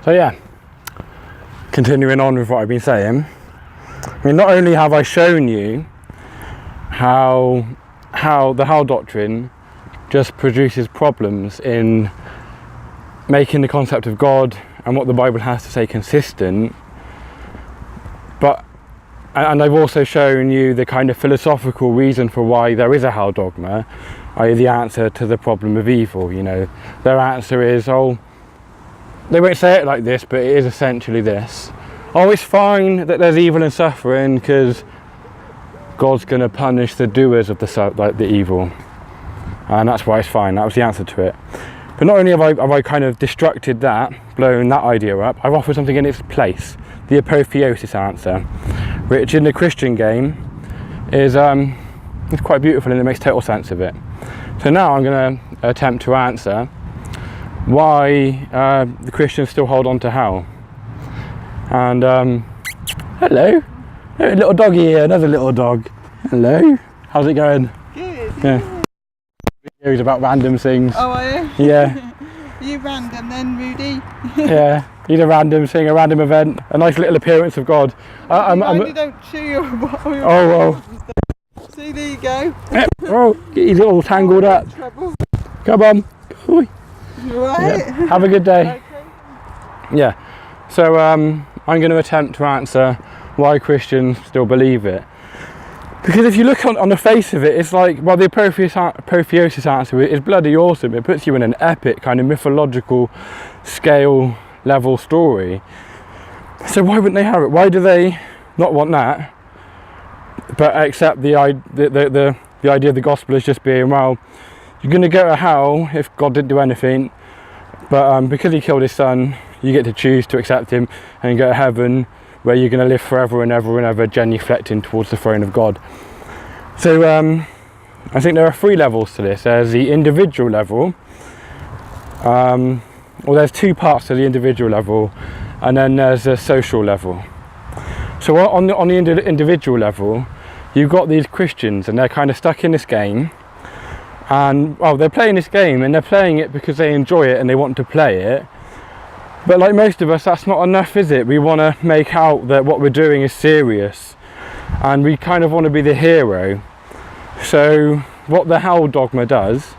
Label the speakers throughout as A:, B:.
A: So yeah, continuing on with what I've been saying, I mean, not only have I shown you how the hell doctrine just produces problems in making the concept of God and what the Bible has to say consistent, and I've also shown you the kind of philosophical reason for why there is a hell dogma, i.e. the answer to the problem of evil. You know, their answer is, oh, they won't say it like this, but it is essentially this. Oh, it's fine that there's evil and suffering because God's going to punish the doers of the evil, and that's why it's fine. That was the answer to it. But not only have I kind of destructed that, blown that idea up, I've offered something in its place, the apotheosis answer, which in the Christian game is it's quite beautiful and it makes total sense of it. So now I'm going to attempt to answer why the Christians still hold on to hell. And hello, a little doggy here, another little dog. Hello, how's it going?
B: Good.
A: Yeah. Videos about random things.
B: Oh, are you?
A: Yeah.
B: You random then, Rudy?
A: Yeah, he's a random thing, a random event, a nice little appearance of God.
B: You don't chew your
A: oh.
B: See, there you go.
A: Oh, he's all tangled up.
B: Trouble.
A: Come on.
B: Right.
A: Yeah. Have a good day.
B: Okay.
A: Yeah. So I'm going to attempt to answer why Christians still believe it. Because if you look on the face of it, it's like, well, the apotheosis answer is bloody awesome. It puts you in an epic kind of mythological scale level story. So why wouldn't they have it? Why do they not want that, but accept the idea of the gospel as just being, well, you're going to go to hell if God didn't do anything, but because he killed his son, you get to choose to accept him and go to heaven, where you're going to live forever and ever and ever, genuflecting towards the throne of God. So I think there are 3 levels to this. There's the individual level, there's 2 parts to the individual level, and then there's the social level. So on the individual level, you've got these Christians, and they're kind of stuck in this game, and they're playing this game, and they're playing it because they enjoy it and they want to play it. But like most of us, that's not enough, is it? We want to make out that what we're doing is serious, and we kind of want to be the hero. So what the hell dogma does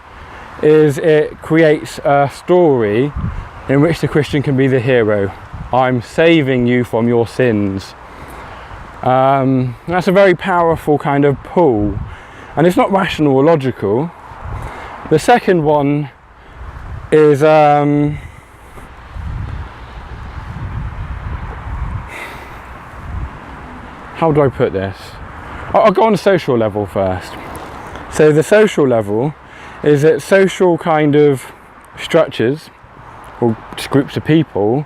A: is it creates a story in which the Christian can be the hero. I'm saving you from your sins. That's a very powerful kind of pull, and it's not rational or logical. The second one is how do I put this? I'll go on the social level first. So the social level is that social kind of structures, or just groups of people,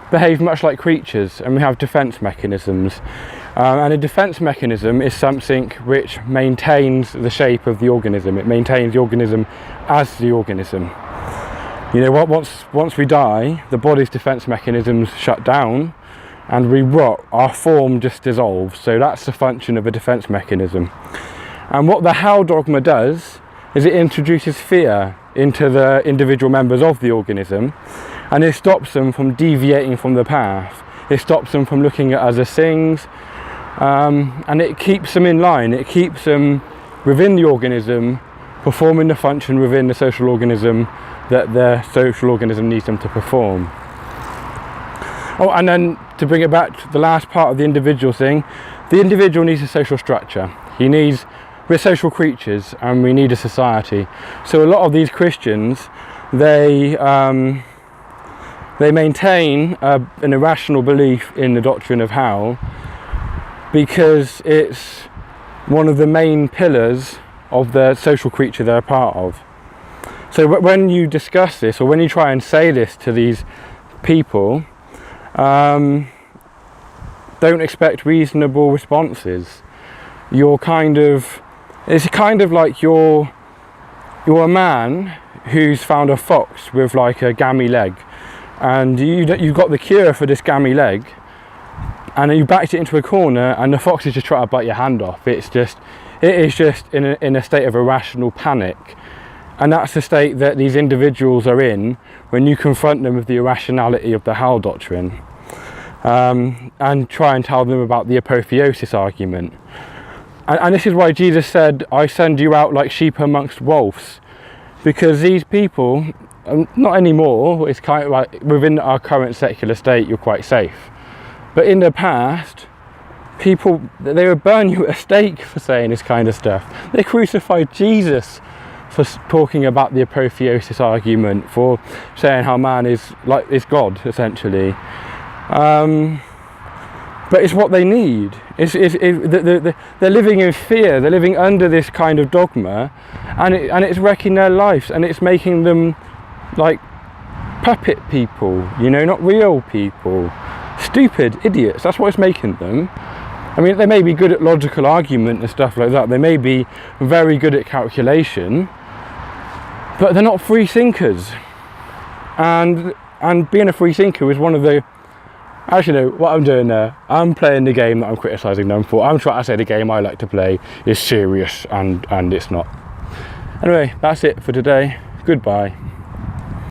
A: behave much like creatures, and we have defence mechanisms. And a defence mechanism is something which maintains the shape of the organism. It maintains the organism as the organism. You know, once we die, the body's defence mechanisms shut down, and we rot, our form just dissolves. So that's the function of a defence mechanism. And what the hell dogma does is it introduces fear into the individual members of the organism, and it stops them from deviating from the path. It stops them from looking at other things, and it keeps them in line. It keeps them within the organism, performing the function within the social organism that the social organism needs them to perform. Oh, and then to bring it back to the last part of the individual thing, the individual needs a social structure. We're social creatures, and we need a society. So a lot of these Christians, they maintain an irrational belief in the doctrine of hell because it's one of the main pillars of the social creature they're a part of. So when you discuss this, or when you try and say this to these people, don't expect reasonable responses. It's kind of like you're a man who's found a fox with like a gammy leg, and you've got the cure for this gammy leg, and then you backed it into a corner, and the fox is just trying to bite your hand off. It is just in a state of irrational panic, And that's the state that these individuals are in when you confront them with the irrationality of the hell doctrine, and try and tell them about the apotheosis argument. And this is why Jesus said, I send you out like sheep amongst wolves, because these people, not anymore, it's kind of like within our current secular state you're quite safe, but in the past people, they would burn you at a stake for saying this kind of stuff. They crucified Jesus for talking about the apotheosis argument, for saying how man is God essentially. But it's what they need. They're living in fear. They're living under this kind of dogma, and it's wrecking their lives, and it's making them like puppet people, you know, not real people. Stupid idiots. That's what it's making them. I mean, they may be good at logical argument and stuff like that. They may be very good at calculation, but they're not free thinkers. And being a free thinker is one of the... Actually, no, what I'm doing there, I'm playing the game that I'm criticising them for. I'm trying to say the game I like to play is serious, and it's not. Anyway, that's it for today. Goodbye.